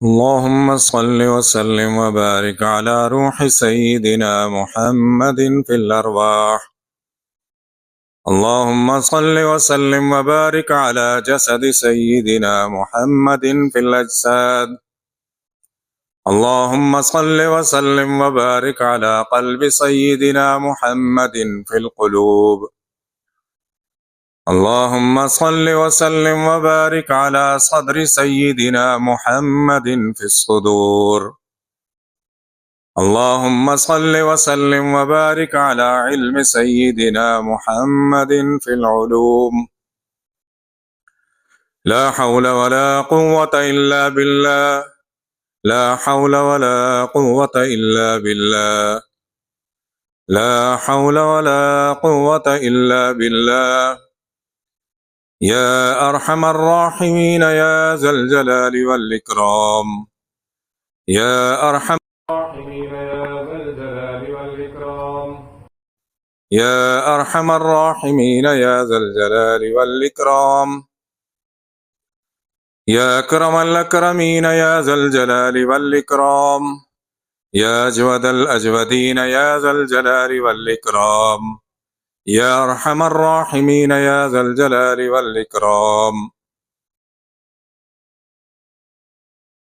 اللهم صل وسلم وبارك على روح سيدنا محمد في الأرواح. اللهم صل وسلم وبارك على جسد سيدنا محمد في الأجساد. اللهم صل وسلم وبارك على قلب سيدنا محمد في القلوب. اللهم صل وسلم وبارك على صدر سيدنا محمد في الصدور. اللهم صل وسلم وبارك على علم سيدنا محمد في العلوم. لا حول ولا قوة إلا بالله. لا حول ولا قوة إلا بالله. لا حول ولا قوة إلا بالله. يا أرحم الراحمين يا ذا الجلال والإكرام. يا أرحم الراحمين يا ذا الجلال والإكرام. يا أرحم الراحمين يا ذا الجلال والإكرام. يا أكرم الأكرمين يا ذا الجلال والإكرام. يا أجود الأجودين يا ذا الجلال والإكرام. يا أرحم الراحمين يا ذا الجلال والإكرام.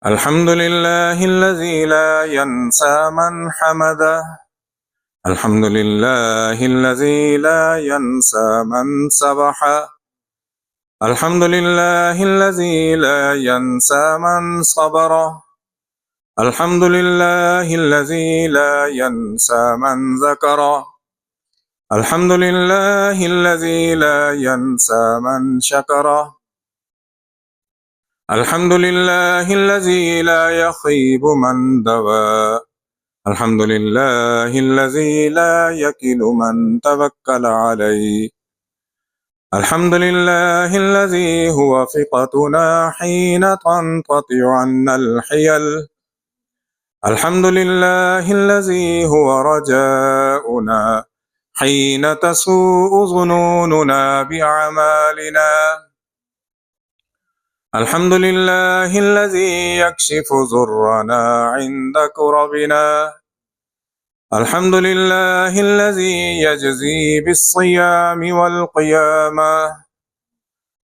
الحمد لله الذي لا ينسى من حمده. الحمد لله الذي لا ينسى من سبحه. الحمد لله الذي لا ينسى من صبره. الحمد لله الذي لا ينسى من ذكره. الحمد لله الذي لا ينسى من شكره. الحمد لله الذي لا يخيب من دوى. الحمد لله الذي لا يكل من توكل عليه. الحمد لله الذي هو ثقتنا حين تنقطع عنا الحيل. الحمد لله الذي هو رجاؤنا حين تسوء ظنوننا بأعمالنا. الحمد لله الذي يكشف ضرنا عند كربنا. الحمد لله الذي يجزي بالصيام والقيامة.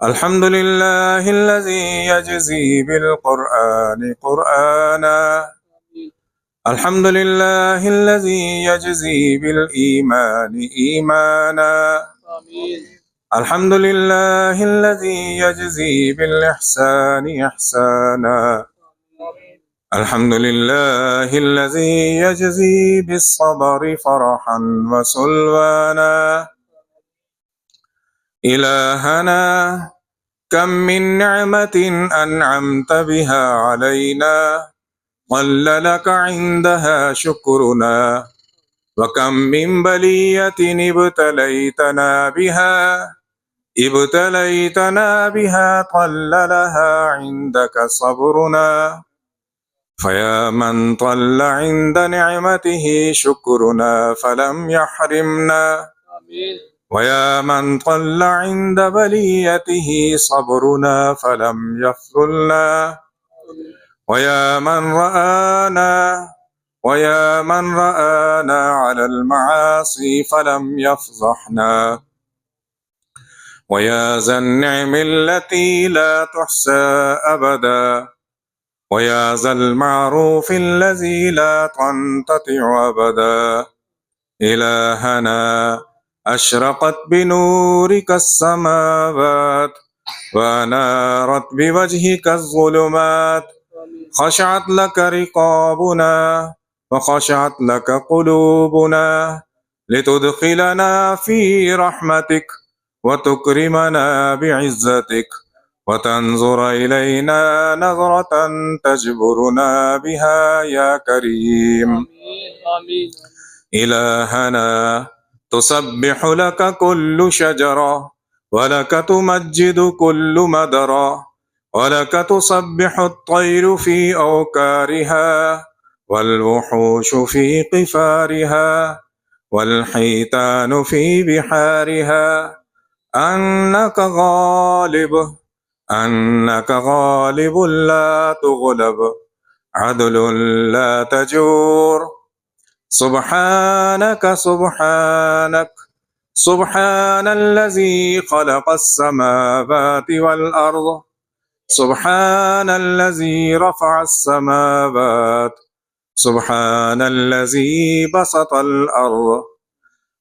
الحمد لله الذي يجزي بالقرآن قرآنا. الحمد لله الذي يجزي بالإيمان إيمانا. الحمد لله الذي يجزي بالإحسان إحسانا. الحمد لله الذي يجزي بالصبر فرحا وسلوانا. إلهنا كم من نعمة أنعمت بها علينا قل لك عندها شكرنا. وكم من بلية ابتليتنا بها قل لها عندك صبرنا. فيا من طل عند نعمته شكرنا فلم يحرمنا. ويا من طل عند بليته صبرنا فلم يخذلنا. ويا من رآنا على المعاصي فلم يفضحنا. ويا ذا النعم التي لا تحصى أبدا. ويا ذا المعروف الذي لا تنقطع أبدا. إلهنا أشرقت بنورك السماوات وأنارت بوجهك الظلمات. خشعت لك رقابنا وخشعت لك قلوبنا لتدخلنا في رحمتك وتكرمنا بعزتك وتنظر إلينا نظرة تجبرنا بها يا كريم. آمين. إلهنا تسبح لك كل شجرة ولك تمجد كل مدرة. ولك تسبح الطير في أوكارها والوحوش في قفارها والحيتان في بحارها. أنك غالب لا تغلب. عدل لا تجور. سبحانك سبحانك سبحان الذي خلق السماوات والأرض. سبحان الذي رفع السماوات. سبحان الذي بسط الأرض.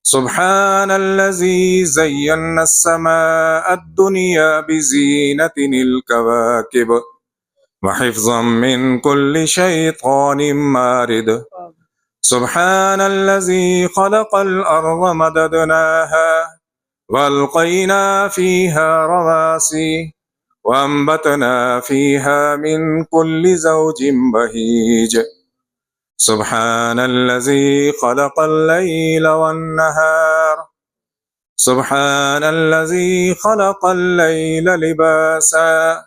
سبحان الذي زينا السماء الدنيا بزينة الكواكب وحفظا من كل شيطان مارد. سبحان الذي خلق الأرض مددناها وألقينا فيها رواسي وأنبتنا فيها من كل زوج بهيج. سبحان الذي خلق الليل والنهار. سبحان الذي خلق الليل لباسا.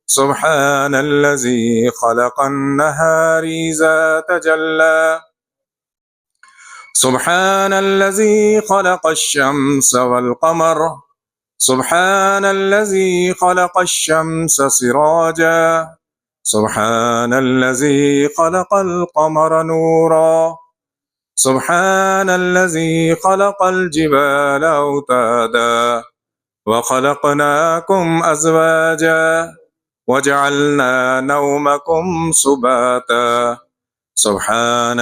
سبحان الذي خلق النهار إذا تجلى. سبحان الذي خلق الشمس والقمر. سبحان الذي خلق الشمس سراجا. سبحان الذي خلق القمر نورا. سبحان الذي خلق الجبال أوتادا وخلقناكم أزواجا وجعلنا نومكم سباتا. سبحان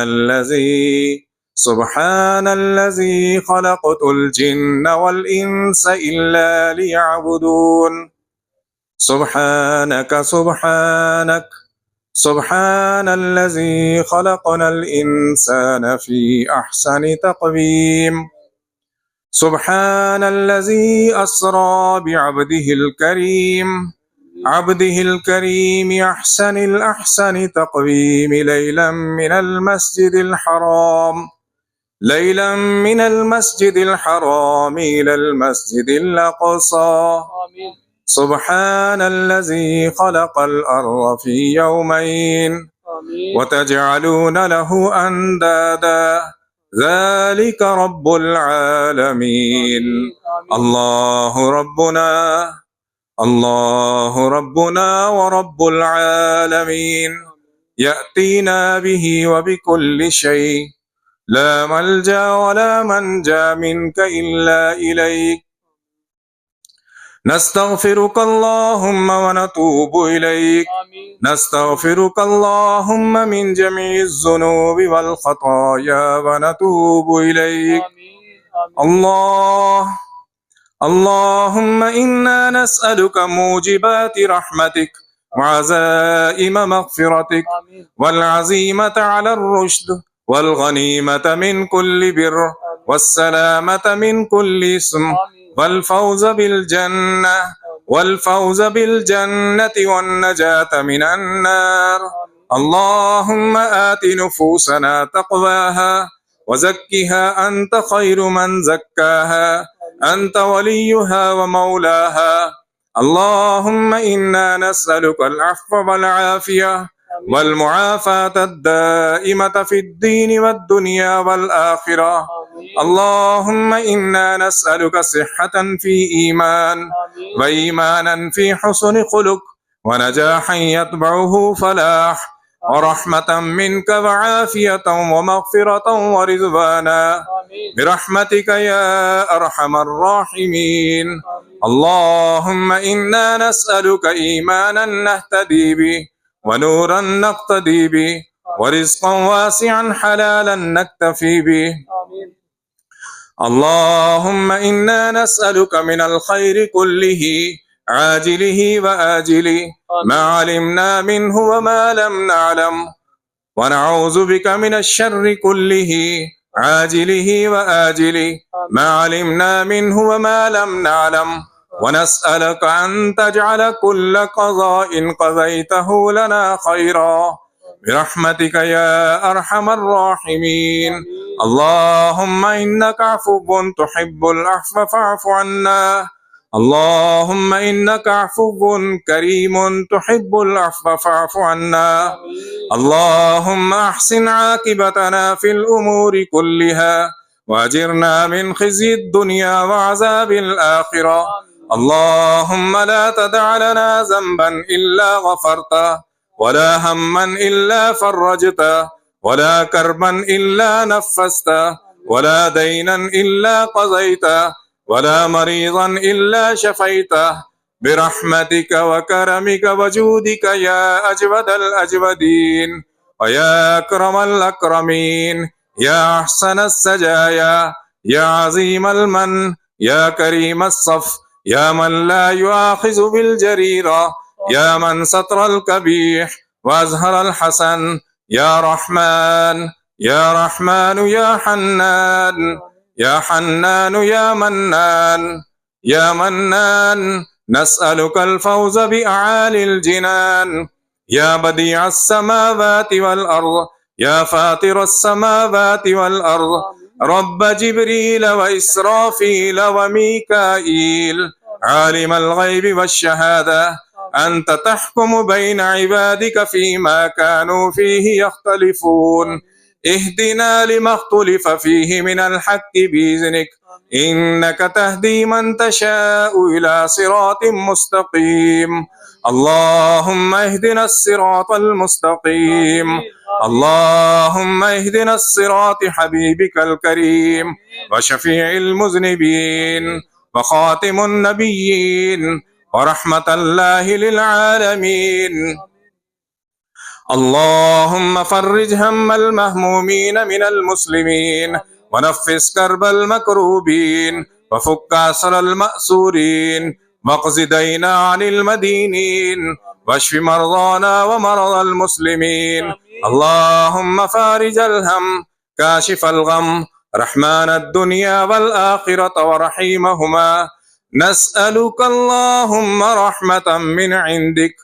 الذي خلقت الجن والإنس إلا ليعبدون. سبحانك سبحان الذي خلقنا الإنسان في أحسن تقويم. سبحان الذي أسرى عبده الكريم أحسن الأحسن تقويم ليلا من المسجد الحرام إلى المسجد الأقصى. سبحان الذي خلق الأرض في يومين وتجعلون له أندادا ذلك رب العالمين. الله ربنا ورب العالمين يأتينا به وبكل شيء لا ملجأ ولا منجا منك إلا إليك. نستغفرك اللهم ونتوب إليك. نستغفرك اللهم من جميع الذنوب والخطايا ونتوب إليك. اللهم إنا نسألك موجبات رحمتك وعزائم مغفرتك والعزيمة على الرشد والغنيمة من كل بر والسلامة من كل إثم والفوز بالجنة والنجاة من النار. اللهم آت نفوسنا تقواها وزكها أنت خير من زكاها أنت وليها ومولاها. اللهم إنا نسألك العفو والعافية والمعافاة الدائمة في الدين والدنيا والآخرة. اللهم إنا نسألك صحة في إيمان وإيمانا في حسن خلق ونجاحا يتبعه فلاح ورحمة منك وعافية ومغفرة ورضوانا برحمتك يا أرحم الراحمين. اللهم إنا نسألك إيمانا نهتدي به ونورا نقتدي به ورزقا واسعا حلالا نكتفي به. اللهم إنا نسألك من الخير كله عاجله وآجله ما علمنا منه وما لم نعلم ونعوذ بك من الشر كله عاجله وآجله ما علمنا منه وما لم نعلم ونسألك أن تجعل كل قضاء قضيته لنا خيرا برحمتك يا أرحم الراحمين. اللهم إنك عفو تحب العفو فاعف عنا. اللهم إنك عفو كريم تحب العفو فاعف عنا. اللهم أحسن عاقبتنا في الأمور كلها وأجرنا من خزي الدنيا وعذاب الآخرة. اللهم لا تدع لنا ذنبا إلا غفرته ولا هما إلا فرجته، ولا كربا إلا نفسته، ولا دينا إلا قضيته، ولا مريضا إلا شفيته، برحمتك وكرمك وجودك يا أجود الأجودين ويا أكرم الأكرمين، يا أحسن السجايا، يا عظيم المن، يا كريم الصف، يا من لا يؤاخذ بالجريرة، يا من ستر الكبيح وأزهر الحسن، يا رحمن يا رحمن يا حنان، يا حنان يا منان، يا منان، نسألك الفوز بأعالي الجنان، يا بديع السماوات والأرض، يا فاطر السماوات والأرض، رب جبريل وإسرافيل وميكائيل، عالم الغيب والشهادة، أنت تحكم بين عبادك فيما كانوا فيه يختلفون، اهدنا لما اختلف فيه من الحق بإذنك، إنك تهدي من تشاء إلى صراط مستقيم. اللهم اهدنا الصراط المستقيم، اللهم اهدنا الصراط حبيبك الكريم وشفيع المذنبين وخاتم النبيين ورحمة الله للعالمين. اللهم فرج هم المهمومين من المسلمين، ونفس كرب المكروبين، وفك أسر المأسورين، واقض دينا عن المدينين، واشف مرضانا ومرضى المسلمين. اللهم فارج الهم، كاشف الغم، رحمن الدنيا والآخرة ورحيمهما، نسألك اللهم رحمة من عندك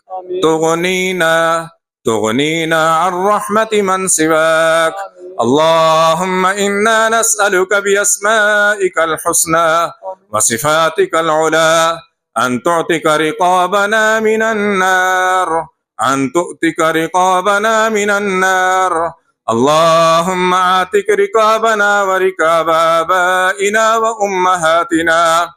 تغنينا عن رحمة من سواك. اللهم إنا نسألك بأسمائك الحسنى وصفاتك العلى أن تعتق رقابنا من النار، أن تؤتك رقابنا من النار. اللهم آتك رقابنا ورقاب آبائنا وأمهاتنا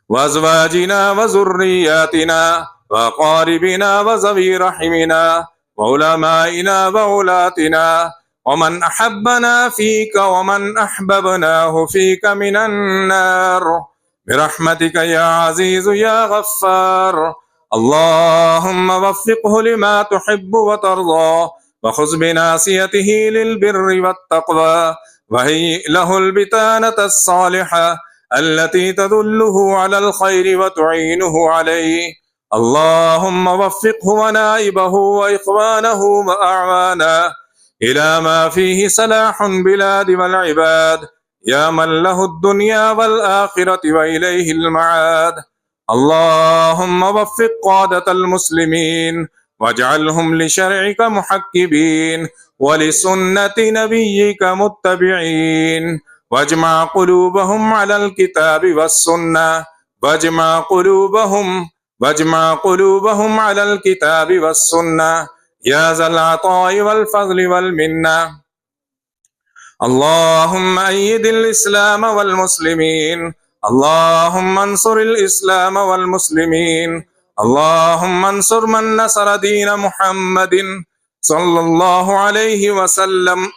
وأزواجنا وذرياتنا وأقاربنا وذوي رحمنا وعلمائنا وولاتنا ومن أحبنا فيك ومن أحببناه فيك من النار، برحمتك يا عزيز يا غفار. اللهم وفقه لما تحب وترضى، وخذ بناصيته للبر والتقوى، وهيئ له البطانة الصالحة التي تدله على الخير وتعينه عليه. اللهم وفقه ونائبه وإخوانه وأعوانه إلى ما فيه صلاح البلاد والعباد، يا من له الدنيا والآخرة وإليه المعاد. اللهم وفق قادة المسلمين، واجعلهم لشرعك محكبين ولسنة نبيك متبعين، واجمع قلوبهم على الكتاب والسنة، واجمع قلوبهم على الكتاب والسنة، يا ذا العطاء والفضل والمنة. اللهم أيد الإسلام والمسلمين، اللهم انصر الإسلام والمسلمين، اللهم انصر من نصر دين محمد صلى الله عليه وسلم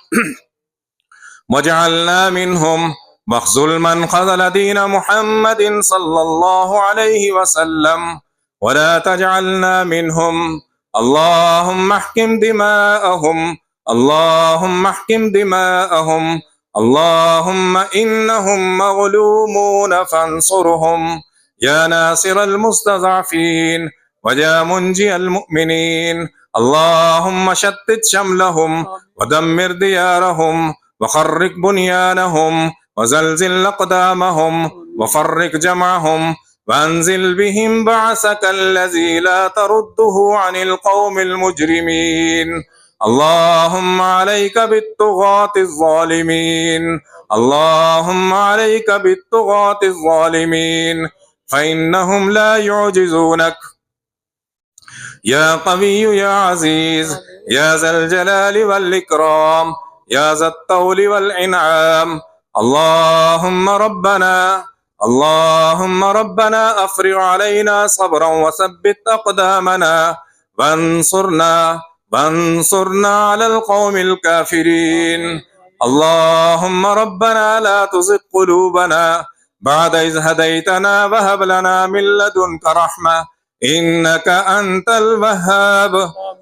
واجعلنا منهم، واخذل من خذل دين محمد صلى الله عليه وسلم ولا تجعلنا منهم. اللهم احكم دماءهم، اللهم احكم دماءهم، اللهم إنهم مغلومون فانصرهم، يا ناصر المستضعفين ويا منجي المؤمنين. اللهم شتت شملهم ودمر ديارهم وخرق بنيانهم وزلزل أقدامهم وفرق جمعهم، وأنزل بهم بعثك الذي لا ترده عن القوم المجرمين. اللهم عليك بالطغاة الظالمين، اللهم عليك بالطغاة الظالمين، فإنهم لا يعجزونك. يا قوي يا عزيز يا ذا الجلال والإكرام، يا ذا الطول والإنعام. اللهم ربنا أفرغ علينا صبرا وثبت أقدامنا وانصرنا على القوم الكافرين. اللهم ربنا لا تزغ قلوبنا بعد إذ هديتنا وهب لنا من لدنك رحمة إنك أنت الوهاب.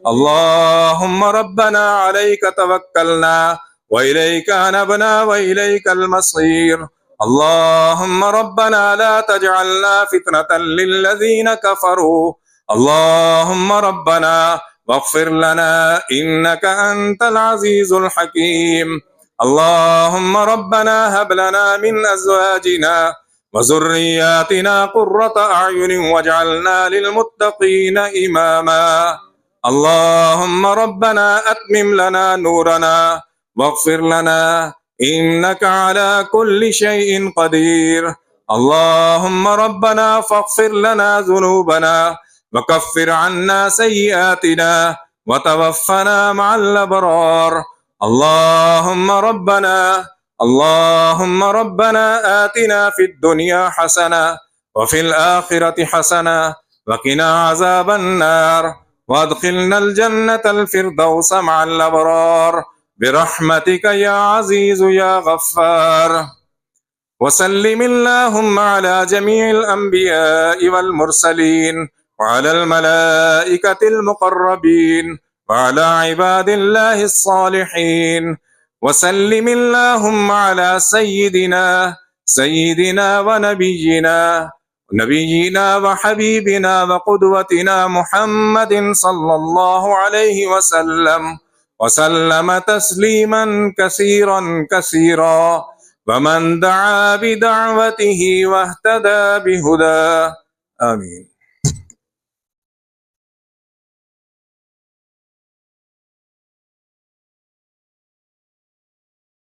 اللهم ربنا عليك توكلنا وإليك أنبنا وإليك المصير. اللهم ربنا لا تجعلنا فتنة للذين كفروا. اللهم ربنا واغفر لنا إنك أنت العزيز الحكيم. اللهم ربنا هب لنا من أزواجنا وذرياتنا قرة أعين واجعلنا للمتقين إماما. اللهم ربنا أتمم لنا نورنا واغفر لنا إنك على كل شيء قدير. اللهم ربنا فاغفر لنا ذنوبنا وكفر عنا سيئاتنا وتوفنا مع الأبرار. اللهم ربنا آتنا في الدنيا حسنة وفي الآخرة حسنة وقنا عذاب النار وادخلنا الجنة الفردوس مع الأبرار برحمتك يا عزيز يا غفار. وسلم اللهم على جميع الأنبياء والمرسلين وعلى الملائكة المقربين وعلى عباد الله الصالحين. وسلم اللهم على سيدنا ونبينا وحبيبنا وقدوتنا محمد صلى الله عليه وسلم تسليما كثيرا كثيرا ومن دعا بدعوته واهتدى بهداه. آمين.